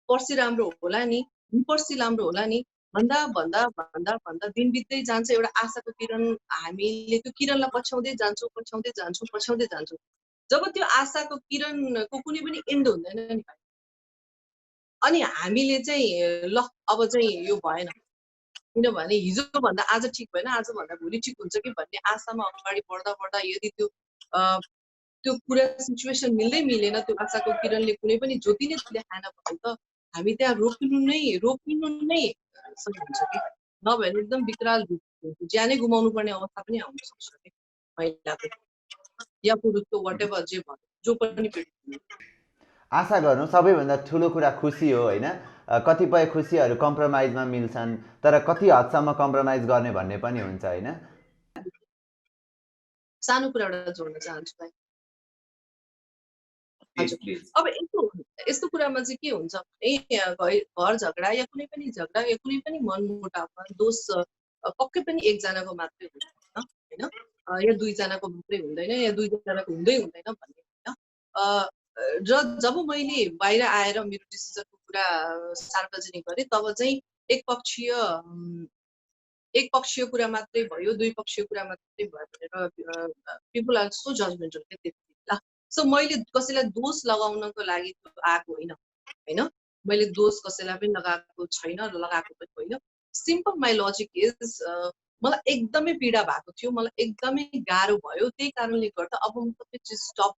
पर्सि राम्रो होला नि, पर्सि राम्रो होला नि भन्दा भन्दा भन्दा भन्दा दिन बित्दै जान्छ। एउटा आशाको किरण, हामीले त्यो किरणलाई पछ्याउँदै जान्छौँ पछ्याउँदै जान्छौँ पछ्याउँदै जान्छौँ। जब त्यो आशाको किरणको कुनै पनि एन्ड हुँदैन नि, अनि हामीले चाहिँ ल अब चाहिँ यो भएन, किनभने हिजोभन्दा आज ठिक भएन, आजभन्दा भोलि ठिक हुन्छ कि भन्ने आशामा अगाडि बढ्दा बढ्दा यदि त्यो कुरा सिचुएसन मिल्दै मिलेन, त्यो आशाको किरणले कुनै पनि ज्योति नै देखाएन भने त हामी त्यहाँ रोकिनु नै सही हुन्छ कि, नभए एकदम विकराल ज्यानै गुमाउनु पर्ने अवस्था पनि आउन सक्छ कि महिलाको या पुरुषको, वाट एभर जे भन्यो, जो पनि पीडित। आशा गर्नु सबैभन्दा ठुलो कुरा खुसी हो होइन। कतिपय खुसीहरू कम्प्रोमाइजमा मिल्छन्, तर कति हदसम्म कम्प्रोमाइज गर्ने भन्ने पनि हुन्छ होइन। सानो कुरा एउटा जोड्न चाहन्छु भाइ। अब यस्तो कुरामा चाहिँ के हुन्छ भने घर झगडा या कुनै पनि झगडा या कुनै पनि मनमुटावमा दोष पक्कै पनि एकजनाको मात्रै हुँदैन होइन, या दुईजनाको मात्रै हुँदैन, या दुईजनाको हुँदैन भन्ने होइन। र जब मैले बाहिर आएर मेरो डिसिजनको कुरा सार्वजनिक गरेँ तब चाहिँ एक पक्षीय कुरा मात्रै भयो, दुई पक्षीय कुरा मात्रै भयो भनेर पिपल आर सो जजमेन्टल के त्यति बेला। सो मैले कसैलाई दोष लगाउनको लागि आएको होइन, मैले दोष कसैलाई पनि लगाएको छैन र लगाएको पनि होइन। सिम्पल माई लजिक इज मलाई एकदमै पीडा भएको थियो, मलाई एकदमै गाह्रो भयो, त्यही कारणले गर्दा अब म सबै चिज स्टप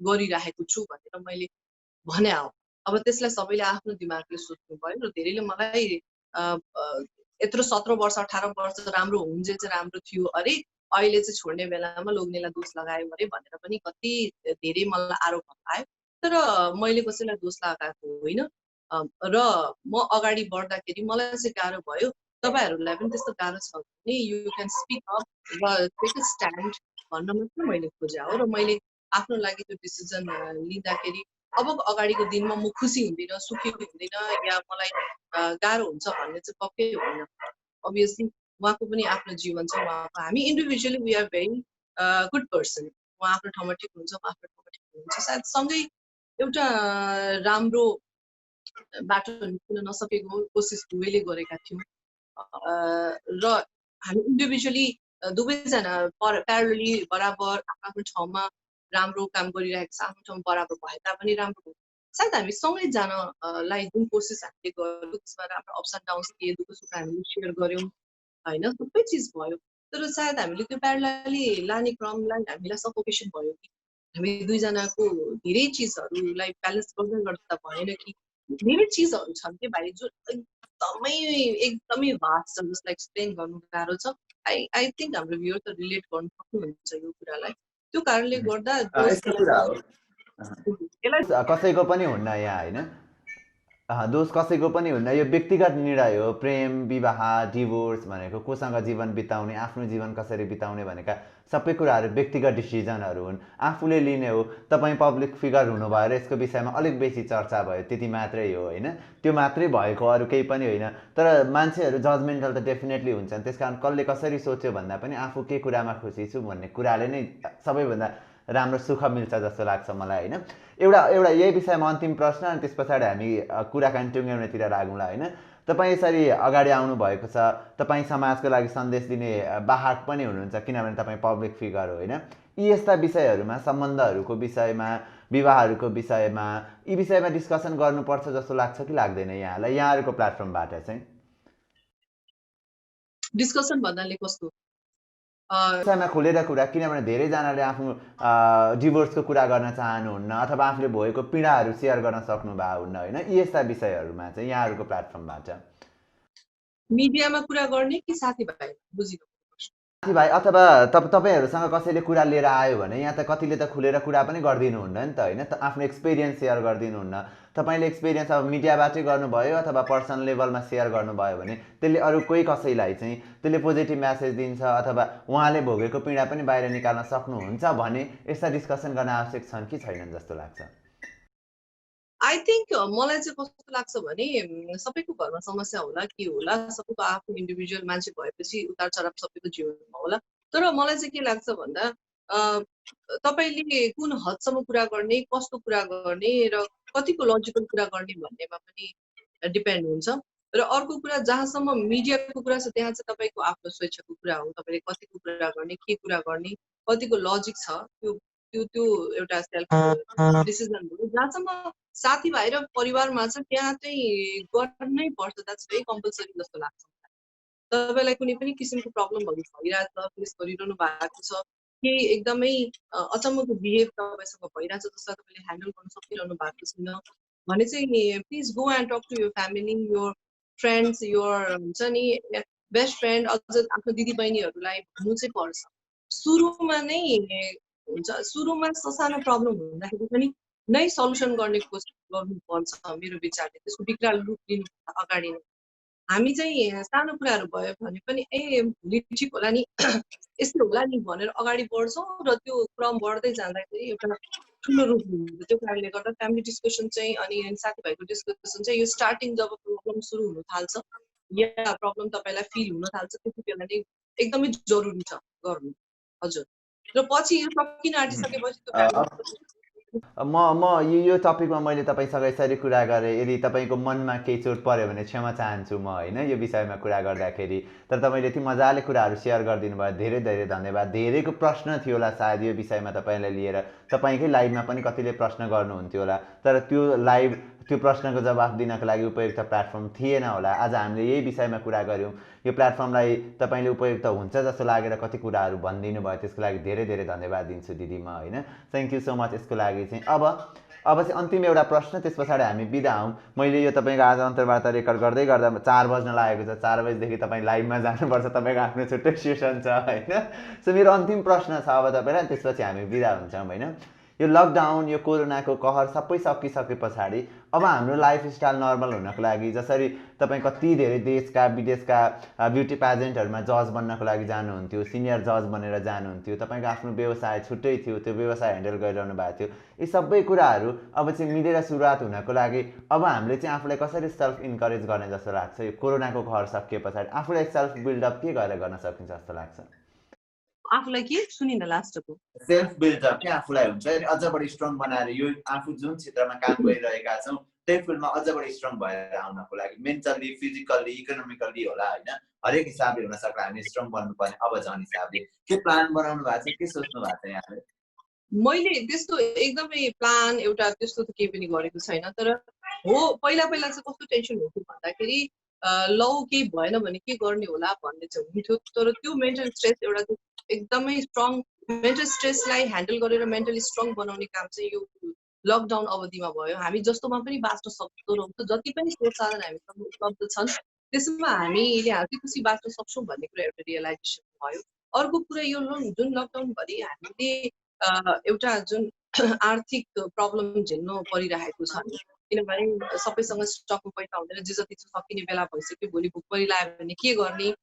गरिराखेको छु भनेर मैले भने हो। अब त्यसलाई सबैले आफ्नो दिमागले सोच्नु भयो र धेरैले मलाई यत्रो 17 वर्ष 18 वर्ष राम्रो हुन्जे चाहिँ राम्रो थियो, अरे अहिले चाहिँ छोड्ने बेलामा लोग्नेलाई दोष लगायो अरे भनेर पनि कति धेरै मलाई आरोप आयो। तर मैले कसैलाई दोष लगाएको होइन र म अगाडि बढ्दाखेरि मलाई चाहिँ गाह्रो भयो, तपाईँहरूलाई पनि त्यस्तो गाह्रो छ भने यु क्यान स्पिक अप र टेक अ स्ट्यान्ड भन्न मात्रै मैले खोजे हो। र मैले आफ्नो लागि त्यो डिसिजन लिँदाखेरि अब अगाडिको दिनमा म खुसी हुँदिनँ, सुखी हुँदिनँ या मलाई गाह्रो हुन्छ भन्ने चाहिँ पक्कै होइन। अभियसली उहाँको पनि आफ्नो जीवन छ, उहाँको हामी individually we are very good person, उहाँ आफ्नो ठाउँमा ठिक हुनुहुन्छ, म आफ्नो ठाउँमा ठिक हुनुहुन्छ, सायद सँगै एउटा राम्रो बाटो निस्किन नसकेको कोसिस दुवैले गरेका थियौँ र हामी इन्डिभिजुअली दुवैजना प्यारलली बराबर आफ्नो ठाउँमा राम्रो काम गरिरहेको छ, आफ्नो ठाउँमा बराबर भए तापनि राम्रो हो। सायद हामी सँगै जानलाई जुन कोसिस हामीले गर्यौँ त्यसमा राम्रो अप्स एन्ड डाउन्स थिए, दुःख सुख हामीले सेयर गऱ्यौँ होइन, सबै चिज भयो। तर सायद हामीले त्यो प्यारलली लाने क्रमलाई हामीलाई सफोकेसन भयो कि हामी दुईजनाको धेरै चिजहरूलाई ब्यालेन्स गर्दै गर्दा भएन कि धेरै चिजहरू छन् कि भाइ जो एकदमै भास्ट छ, जसलाई एक्सप्लेन गर्नु गाह्रो छ। आई थिङ्क हाम्रो भ्युअर त रिलेट गर्नु सक्नुहुन्छ यो कुरालाई, त्यो कारणले गर्दा कसैको पनि हुन्न यहाँ होइन, दोष कसैको पनि हुन्न, यो व्यक्तिगत निर्णय हो। प्रेम, विवाह, डिभोर्स भनेको कोसँग जीवन बिताउने, आफ्नो जीवन कसरी बिताउने भनेका सबै कुराहरू व्यक्तिगत डिसिजनहरू हुन्, आफूले लिने हो। तपाईँ पब्लिक फिगर हुनु भएर यसको विषयमा अलिक बेसी चर्चा भयो त्यति मात्रै हो होइन, त्यो मात्रै भएको, अरू केही पनि होइन। तर मान्छेहरू जजमेन्टल त डेफिनेटली हुन्छन्, त्यस कारण कसले कसरी सोच्यो भन्दा पनि आफू के कुरामा खुसी छु भन्ने कुराले नै सबैभन्दा राम्रो सुख मिल्छ जस्तो लाग्छ मलाई होइन। एउटा यही विषयमा अन्तिम प्रश्न, अनि त्यस पछाडि हामी कुराकानी टुङ्ग्याउनेतिर लागौँला होइन। तपाईँ यसरी अगाडि आउनु भएको छ, तपाईँ समाजको लागि सन्देश दिने वाहक पनि हुनुहुन्छ, किनभने तपाईँ पब्लिक फिगर हो होइन। यी यस्ता विषयहरूमा, सम्बन्धहरूको विषयमा, विवाहहरूको विषयमा, यी विषयमा डिस्कसन गर्नुपर्छ जस्तो लाग्छ कि लाग्दैन यहाँलाई, यहाँहरूको प्लेटफर्मबाट चाहिँ? डिस्कसन भन्नाले कस्तो? विषयमा खुलेर कुरा, किनभने धेरैजनाले आफ्नो डिभोर्सको कुरा गर्न चाहनुहुन्न अथवा आफूले भएको पीडाहरू सेयर गर्न सक्नुभएको हुन्न होइन, यी यस्ता विषयहरूमा चाहिँ यहाँहरूको प्लेटफर्मबाट मिडियामा कुरा गर्ने कि साथीभाइ बुझिनु साथीभाइ अथवा तपाईँहरूसँग कसैले कुरा लिएर आयो भने यहाँ त कतिले त खुलेर कुरा पनि गरिदिनुहुन्न नि त होइन, आफ्नो एक्सपिरियन्स सेयर गरिदिनुहुन्न। तपाईँले एक्सपिरियन्स अब मिडियाबाटै गर्नुभयो अथवा पर्सनल लेभलमा सेयर गर्नुभयो भने त्यसले अरू कोही कसैलाई चाहिँ त्यसले पोजिटिभ म्यासेज दिन्छ अथवा उहाँले भोगेको पीडा पनि बाहिर निकाल्न सक्नुहुन्छ भने यस्ता डिस्कसन गर्न आवश्यक छन् कि छैनन् जस्तो लाग्छ? आई थिङ्क मलाई चाहिँ कस्तो लाग्छ भने सबैको घरमा समस्या होला के होला, सबैको आफ्नो इन्डिभिजुअल मान्छे भएपछि उतार चढाव सबैको जीवनमा होला। तर मलाई चाहिँ के लाग्छ भन्दा तपाईँले कुन हदसम्म कुरा गर्ने, कस्तो कुरा गर्ने र कतिको लजिकल कुरा गर्ने भन्नेमा पनि डिपेन्ड हुन्छ। र अर्को कुरा, जहाँसम्म मिडियाको कुरा छ त्यहाँ चाहिँ तपाईँको आफ्नो स्वेच्छाको कुरा हो, तपाईँले कतिको कुरा गर्ने, के कुरा गर्ने, कतिको लजिक छ, त्यो त्यो त्यो एउटा सेल्फ डिसिजन हो। जहाँसम्म साथीभाइ र परिवारमा छ त्यहाँ चाहिँ गर्नै पर्छ, द्याट्स भेरी कम्पलसरी जस्तो लाग्छ। तपाईँलाई कुनै पनि किसिमको प्रब्लमहरू भइरहेछ, फेस गरिरहनु भएको छ, केही एकदमै अचम्मको बिहेभ तपाईँसँग भइरहेछ जसलाई तपाईँले ह्यान्डल गर्न सकिरहनु भएको छैन भने चाहिँ please go and talk to your family, your friends, your हुन्छ नि बेस्ट फ्रेन्ड, अझ आफ्नो दिदीबहिनीहरूलाई भन्नु चाहिँ पर्छ। सुरुमा नै हुन्छ, सुरुमा ससानो प्रब्लम हुँदाखेरि पनि नै सल्युसन गर्ने कोसिस गर्नुपर्छ मेरो विचारले। त्यसको विकराल रूप लिनु अगाडि नै हामी चाहिँ सानो कुराहरू भयो भने पनि भोलि ठिक होला नि, यस्तो होला नि भनेर अगाडि बढ्छौँ र त्यो क्रम बढ्दै जाँदाखेरि एउटा ठुलो रूप लिन्छ। त्यो कारणले गर्दा फ्यामिली डिस्कसन चाहिँ अनि साथीभाइको डिस्कसन चाहिँ यो स्टार्टिङ जब प्रब्लम सुरु हुन थाल्छ या प्रब्लम तपाईँलाई फिल हुन थाल्छ त्यति बेला नै एकदमै जरुरी छ गर्नु। हजुर, र पछि यो सकिन आँटिसकेपछि त्यो म यो टपिकमा मैले तपाईँसँग यसरी कुरा गरेँ, यदि तपाईँको मनमा केही चोट पऱ्यो भने क्षमा चाहन्छु म होइन यो विषयमा कुरा गर्दाखेरि। तर तपाईँले यति मजाले कुराहरू सेयर गरिदिनु भयो, धेरै धेरै धन्यवाद। धेरैको प्रश्न थियो होला सायद यो विषयमा तपाईँलाई लिएर, तपाईँकै लाइभमा पनि कतिले प्रश्न गर्नुहुन्थ्यो होला, तर त्यो प्रश्नको जवाफ दिनको लागि उपयुक्त प्लेटफर्म थिएन होला। आज हामीले यही विषयमा कुरा गऱ्यौँ, यो प्लेटफर्मलाई तपाईँले उपयुक्त हुन्छ जस्तो लागेर कति कुराहरू भनिदिनु भयो, त्यसको लागि धेरै धेरै धन्यवाद दिन्छु दिदी म होइन। थ्याङ्क यू सो मच यसको लागि चाहिँ। अब चाहिँ अन्तिम एउटा प्रश्न, त्यस पछाडि हामी बिदा हौँ। मैले यो तपाईँको आज अन्तर्वार्ता रेकर्ड गर्दै गर्दा 4 बज्न लागेको छ, 4 बजीदेखि तपाईँ लाइभमा जानुपर्छ, तपाईँको आफ्नो छुट्टै सेसन छ होइन। सो मेरो अन्तिम प्रश्न छ अब तपाईँलाई, त्यसपछि हामी बिदा हुन्छौँ होइन। यो लकडाउन, यो कोरोनाको कहर सबै सकिसके पछाडि अब हाम्रो लाइफस्टाइल नर्मल हुनको लागि, जसरी तपाईँ कति धेरै देशका विदेशका ब्युटी पेजेन्टहरूमा जज बन्नको लागि जानुहुन्थ्यो, सिनियर जज बनेर जानुहुन्थ्यो, तपाईँको आफ्नो व्यवसाय छुट्टै थियो, त्यो व्यवसाय ह्यान्डल गरिरहनु भएको थियो, यी सबै कुराहरू अब चाहिँ मिलेर सुरुवात हुनको लागि अब हामीले चाहिँ आफूलाई कसरी सेल्फ इन्करेज गर्ने जस्तो लाग्छ? यो कोरोनाको कहर सकिए पछाडि आफूलाई सेल्फ बिल्डअप के गरेर गर्न सकिन्छ जस्तो लाग्छ? आफूलाई के सुनिन लास्टको सेल्फ बिल्डअप के आफूलाई हुन्छ अनि अझ बढी स्ट्रङ बनाएर यो आफू जुन क्षेत्रमा काम गरिरहेका छौँ त्यही फिल्डमा अझ बढी स्ट्रङ भएर आउनको लागि मेन्टल्ली, फिजिकल्ली, इकोनोमिकल्ली होला होइन, हरेक हिसाबले हुन सक्ला हामी स्ट्रङ बन्नुपर्ने। अब झन् हिसाबले के प्लान बनाउनु भएको छ, के सोच्नु भएको छ यहाँले? मैले त्यस्तो एकदमै प्लान एउटा त्यस्तो त केही पनि गरेको छैन। तर हो, पहिला चाहिँ कस्तो टेन्सन हुन्थ्यो भन्दाखेरि लौ केही भएन भने के गर्ने होला भन्ने चाहिँ हुन्थ्यो। तर त्यो मेन्टल स्ट्रेस एउटा एकदमै स्ट्रङ, मेन्टल स्ट्रेसलाई ह्यान्डल गरेर मेन्टली स्ट्रङ बनाउने काम चाहिँ यो लकडाउन अवधिमा भयो। हामी जस्तोमा पनि बाँच्न सक्दो रहेछ, जति पनि स्रोत साधन हामीसँग उपलब्ध छन् त्यसमा हामीले हाँसी खुसी बाँच्न सक्छौँ भन्ने कुरा एउटा रियलाइजेसन भयो। अर्को कुरा यो जुन लकडाउनभरि हामीले एउटा जुन आर्थिक प्रब्लम झेल्नु परिरहेको छ, किनभने सबैसँग स्टकमा पैसा हुँदैन, जे जति सकिने बेला भइसक्यो, भोलि भोक परिलायो भने के गर्ने,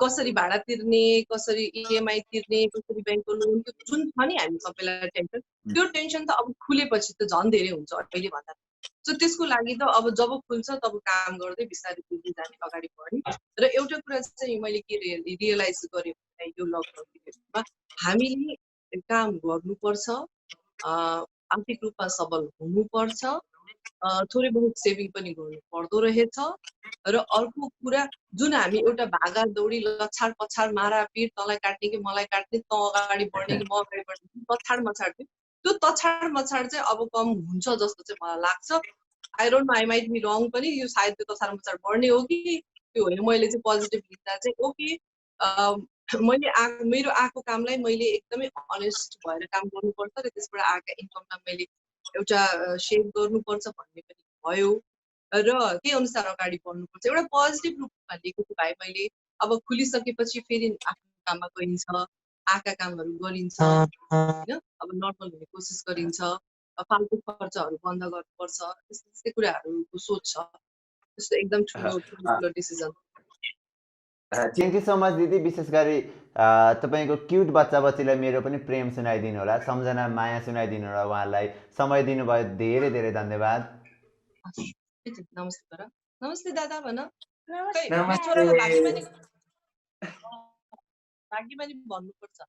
कसरी भाडा तिर्ने, कसरी इएमआई तिर्ने, कसरी ब्याङ्कको लोन, त्यो जुन छ नि हामी सबैलाई टेन्सन, त्यो टेन्सन त अब खुलेपछि त झन् धेरै हुन्छ अहिले भन्दा। सो त्यसको लागि त अब जब खुल्छ तब काम गर्दै बिस्तारै खुल्दै जाने, अगाडि बढ्ने। र एउटा कुरा चाहिँ मैले के रियलाइज गरेँ भने यो लकडाउन पिरियडमा हामीले काम गर्नुपर्छ, आर्थिक रूपमा सबल हुनुपर्छ, थोरै बहुत सेभिङ पनि गर्नु पर्दो रहेछ। र अर्को कुरा, जुन हामी एउटा भागा दौडी लछाड पछाड मारापिट, तँलाई काट्ने कि मलाई काट्ने, तँ अगाडि बढ्ने कि म अगाडि बढ्ने, तछाड मछाड, त्यो तछाड मछाड चाहिँ अब कम हुन्छ जस्तो चाहिँ मलाई लाग्छ। I don't know, I might be wrong पनि, यो सायद त्यो तछाड मछाड बढ्ने हो कि त्यो होइन। मैले चाहिँ पोजिटिभ लिँदा चाहिँ ओके मेरो आएको कामलाई मैले एकदमै अनेस्ट भएर काम गर्नुपर्छ र त्यसबाट आएका इन्कमलाई मैले एउटा सेभ गर्नुपर्छ भन्ने पनि भयो र त्यही अनुसार अगाडि बढ्नुपर्छ। एउटा पोजिटिभ रूपमा लिएको छु भाइ मैले। अब खुलिसकेपछि फेरि आफ्नो काममा गइन्छ, आएका कामहरू गरिन्छ होइन, अब नर्मल हुने कोसिस गरिन्छ, फाल्तु खर्चहरू बन्द गर्नुपर्छ, त्यस्तै कुराहरूको सोच छ। त्यस्तो एकदम ठुलो decision. Thank you so much दिदी। विशेष गरी तपाईँको क्युट बच्चा बच्चीलाई मेरो पनि प्रेम सुनाइदिनु होला, सम्झना माया सुनाइदिनु होला। उहाँलाई समय दिनुभयो, धेरै धेरै धन्यवाद। नमस्ते गर। नमस्ते दादा भन। भाग्यमानी भन्नुपर्छ।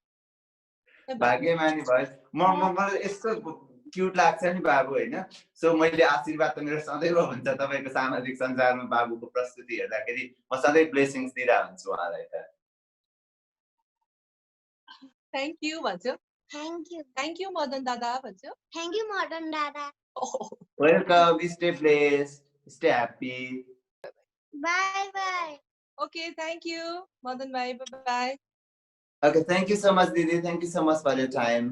भाग्यमानी भयो। मलाई यस्तो क्युट लाग्छ नि बाबु होइन। सो मैले आशीर्वाद त मेरो सधैँ हुन्छ तपाईँको सामाजिक सञ्जालमा बाबुको प्रस्तुति हेर्दाखेरि म सधैँ ब्लेसिङ्स दिइरहेको हुन्छु उहाँलाई त। थ्याङ्क यू भन्छु। थ्याङ्क यू मदन दादा भन्छु। थ्याङ्क यू मदन दादा। Welcome, stay blessed, stay happy. Bye bye. Okay, thank you Madan भाइ, bye bye. Okay, thank you so much, Didi. Thank you so much for your time.